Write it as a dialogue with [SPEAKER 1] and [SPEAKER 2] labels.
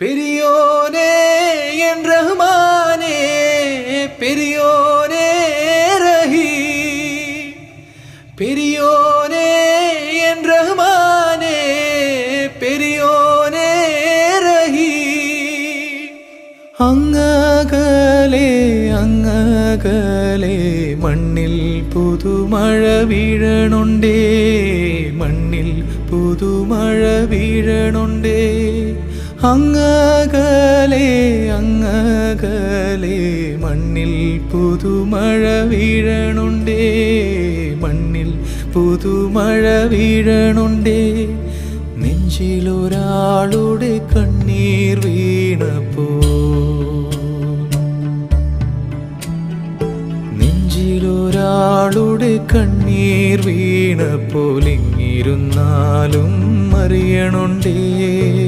[SPEAKER 1] பெரியோனே என் ரஹ்மானே, பெரியோனே ரஹீம், பெரியோனே என் ரஹ்மானே, பெரியோனே ரஹீம். അങ്ങകലെ അങ്ങകലെ മണ്ണിൽ പുതുമഴ വീഴണുണ്ടേ, മണ്ണിൽ പുതുമഴ വീഴണുണ്ടേ. അങ്ങകലെ അങ്ങകലെ മണ്ണിൽ പുതുമഴ വീഴണുണ്ടേ, മണ്ണിൽ പുതുമഴ വീഴണുണ്ടേ. നെഞ്ചിലൊരാളുടെ കണ്ണീർ വീണപ്പോ, നെഞ്ചിലൊരാളുടെ കണ്ണീർ വീണപ്പോൾ ഇങ്ങിരുന്നാലും അറിയണുണ്ടേ.